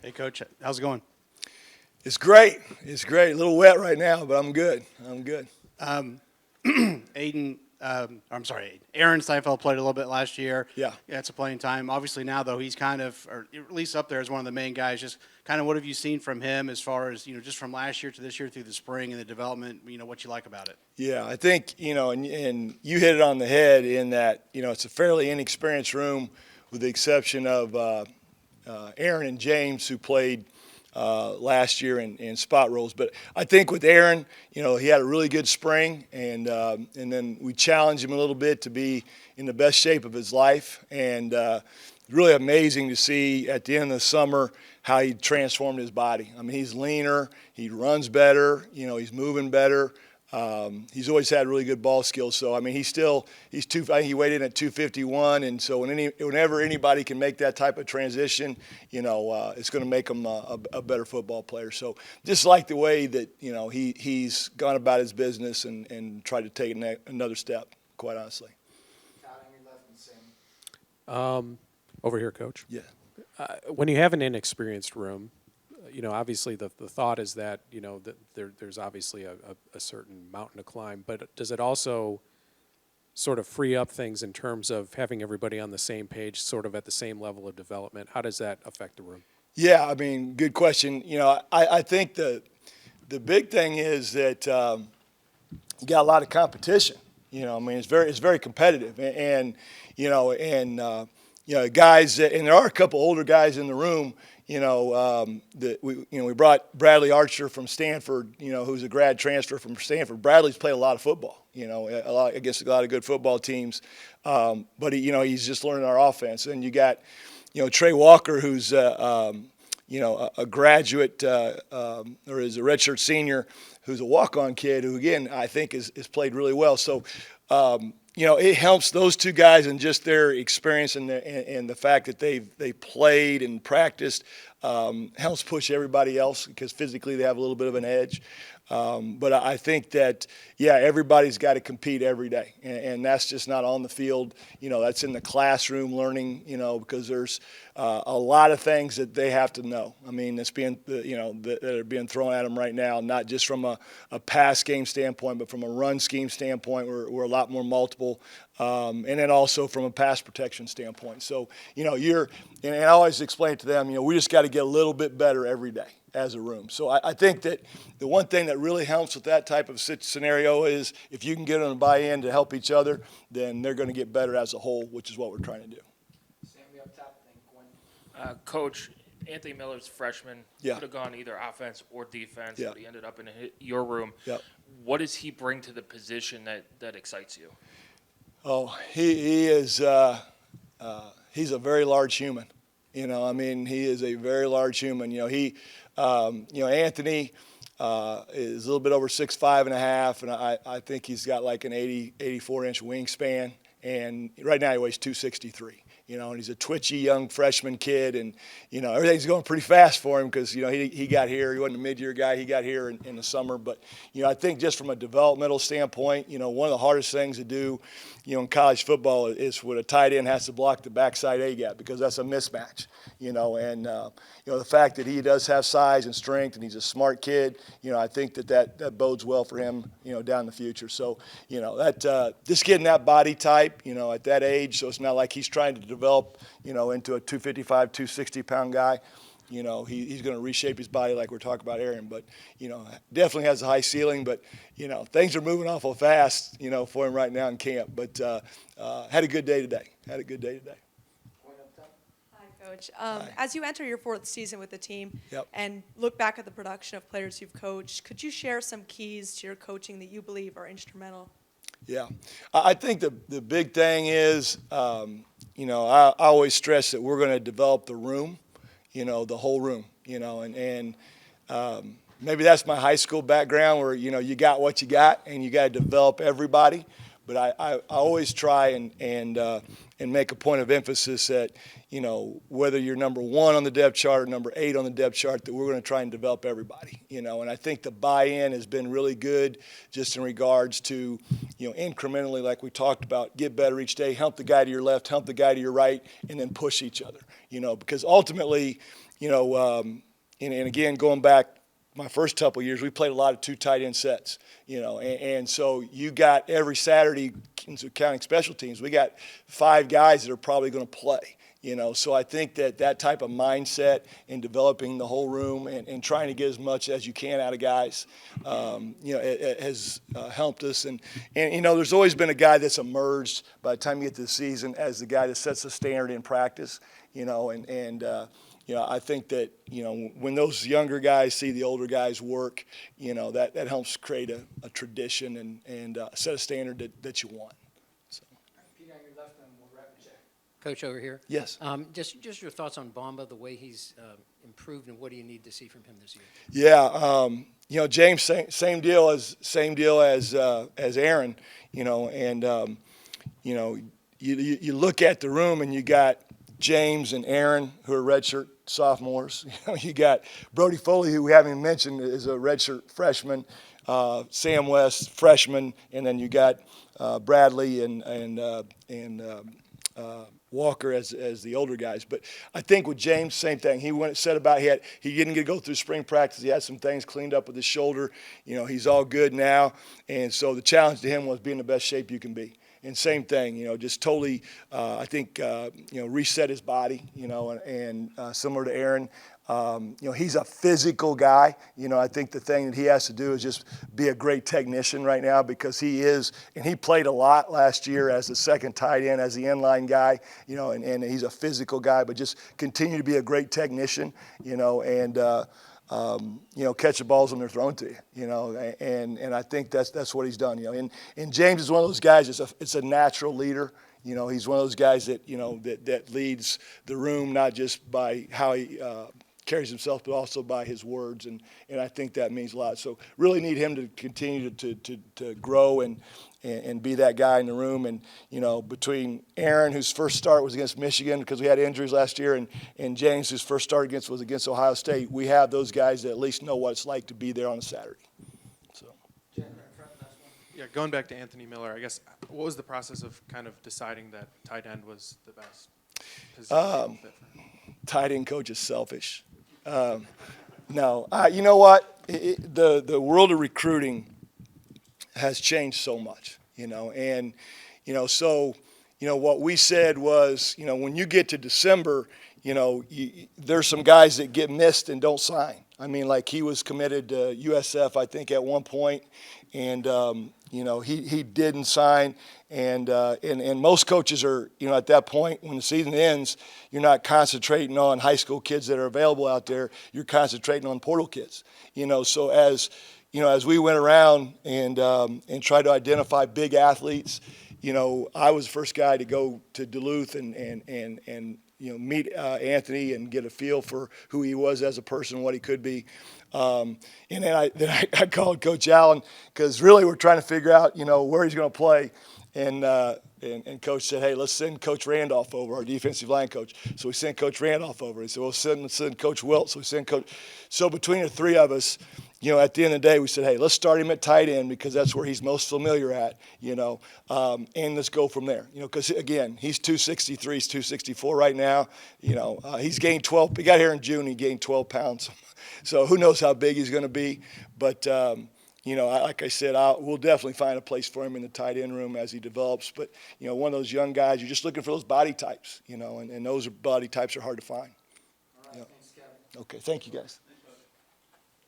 Hey, Coach, how's it going? It's great. It's great. A little wet right now, but I'm good. I'm good. Aiden, I'm sorry, Aaron Steinfeld played a little bit last year. Yeah. Got some playing time. Obviously now, though, he's kind of, or at least up there as one of the main guys. Just kind of what have you seen from him as far as, just from last year to this year through the spring and the development, what you like about it? Yeah, I think, and you hit it on the head in that, it's a fairly inexperienced room with the exception of Aaron and James, who played last year in spot roles. But I think with Aaron, he had a really good spring, and then we challenged him a little bit to be in the best shape of his life. And really amazing to see at the end of the summer how he transformed his body. I mean, he's leaner, he runs better, he's moving better. He's always had really good ball skills. So I mean, I think he weighed in at 251, and so whenever anybody can make that type of transition, it's going to make him a better football player. So just like the way that he's gone about his business and tried to take another step. Quite honestly. Over here, Coach. Yeah. When you have an inexperienced room, obviously the thought is that, that there's obviously a certain mountain to climb, but does it also sort of free up things in terms of having everybody on the same page, sort of at the same level of development? How does that affect the room? Yeah, I mean, good question. I think the big thing is that you got a lot of competition. I mean, it's very competitive, and guys, and there are a couple older guys in the room. That we brought Bradley Archer from Stanford, who's a grad transfer from Stanford. Bradley's played a lot of football, against a lot of good football teams, but he's just learning our offense. And you got, Trey Walker, who's a graduate or is a redshirt senior, who's a walk-on kid who, again, I think is played really well. So, it helps those two guys and just their experience and the fact that they played and practiced helps push everybody else because physically they have a little bit of an edge. But I think that, everybody's got to compete every day. And that's just not on the field. That's in the classroom learning, because there's a lot of things that they have to know. I mean, that's that are being thrown at them right now, not just from a pass game standpoint, but from a run scheme standpoint. We're a lot more multiple. And then also from a pass protection standpoint. So, and I always explain it to them, we just got to get a little bit better every day as a room. So I think that the one thing that really helps with that type of scenario is if you can get them to buy in to help each other, then they're going to get better as a whole, which is what we're trying to do. Sammy up top, then Quinn. Coach, Anthony Miller's freshman. Yeah. Could have gone either offense or defense, Yeah. but he ended up in your room. Yep. What does he bring to the position that excites you? Oh, he is. He's a very large human. He is a very large human. Anthony is a little bit over 6'5.5", and I think he's got like an 84-inch wingspan. And right now he weighs 263. And he's a twitchy young freshman kid, and everything's going pretty fast for him because he got here. He wasn't a mid-year guy. He got here in the summer. But I think just from a developmental standpoint, one of the hardest things to do, in college football is when a tight end has to block the backside A gap because that's a mismatch. The fact that he does have size and strength, and he's a smart kid, I think that bodes well for him, down in the future. So, that just getting that body type, at that age, so it's not like he's trying to develop, into a 255, 260-pound guy. He's going to reshape his body like we're talking about Aaron. But, definitely has a high ceiling. But, things are moving awful fast, for him right now in camp. But had a good day today. Hi, Coach. As you enter your fourth season with the team Yep. and look back at the production of players you've coached, could you share some keys to your coaching that you believe are instrumental? Yeah. I think the big thing is, I always stress that we're going to develop the room, the whole room, and maybe that's my high school background where, you got what you got and you got to develop everybody. But I always try and make a point of emphasis that, whether you're number 1 on the depth chart or number 8 on the depth chart, that we're going to try and develop everybody, and I think the buy-in has been really good just in regards to, incrementally, like we talked about, get better each day, help the guy to your left, help the guy to your right, and then push each other, because ultimately, you know, and again, going back my first couple of years, we played a lot of 2 tight end sets, you know, and so you got every Saturday, counting special teams, we got 5 guys that are probably going to play. You know, so I think that type of mindset in developing the whole room and trying to get as much as you can out of guys, you know, it has helped us. And, you know, there's always been a guy that's emerged by the time you get to the season as the guy that sets the standard in practice, you know, and you know, I think that, you know, when those younger guys see the older guys work, you know, that helps create a tradition and set a standard that you want. Pete, on your left, and we'll wrap it. Coach over here. Yes. Just your thoughts on Bamba, the way he's improved, and what do you need to see from him this year? Yeah, you know, James, same deal as Aaron, you know, and you know, you look at the room and you got James and Aaron, who are redshirt sophomores. You know, you got Brody Foley, who we haven't even mentioned, is a redshirt freshman. Sam West, freshman, and then you got Bradley and Walker as the older guys. But I think with James, same thing. He said about he didn't get to go through spring practice. He had some things cleaned up with his shoulder. You know, he's all good now, and so the challenge to him was be in the best shape you can be. And same thing, you know, just totally, I think, you know, reset his body, you know, and similar to Aaron, you know, he's a physical guy. You know, I think the thing that he has to do is just be a great technician right now because he is, and he played a lot last year as the second tight end, as the inline guy, you know, and he's a physical guy, but just continue to be a great technician, you know, and, you know, catch the balls when they're thrown to you, you know, and I think that's what he's done, you know. And James is one of those guys. It's a natural leader, you know. He's one of those guys that you know that leads the room not just by how he carries himself, but also by his words, and I think that means a lot. So really need him to continue to grow and be that guy in the room. And, you know, between Aaron, whose first start was against Michigan because we had injuries last year, and James, whose first start was against Ohio State, we have those guys that at least know what it's like to be there on a Saturday. So. Yeah, going back to Anthony Miller, I guess, what was the process of kind of deciding that tight end was the best position fit for him? Tight end coach is selfish. No, you know what? The world of recruiting has changed so much, you know, and, you know, so, you know, what we said was, you know, when you get to December, you know, there's some guys that get missed and don't sign. I mean, like he was committed to USF, I think, at one point, and, you know, he didn't sign, and most coaches are, you know, at that point when the season ends, you're not concentrating on high school kids that are available out there. You're concentrating on portal kids, you know. So as you know, as we went around and tried to identify big athletes, you know, I was the first guy to go to Duluth and you know, meet Anthony and get a feel for who he was as a person, what he could be. And then I called Coach Allen because really we're trying to figure out, you know, where he's going to play. And Coach said, hey, let's send Coach Randolph over, our defensive line coach. So we sent Coach Randolph over. He said, well, send Coach Wilt. So we sent Coach. So between the three of us, you know, at the end of the day, we said, hey, let's start him at tight end because that's where he's most familiar at, you know, and let's go from there. You know, because, again, he's 263, he's 264 right now. You know, he's gained 12. He got here in June, he gained 12 pounds. So who knows how big he's going to be. But, you know, like I said, we'll definitely find a place for him in the tight end room as he develops. But, you know, one of those young guys, you're just looking for those body types, you know, and those body types are hard to find. All right, Yeah. thanks, Kevin. Okay, thank you, guys.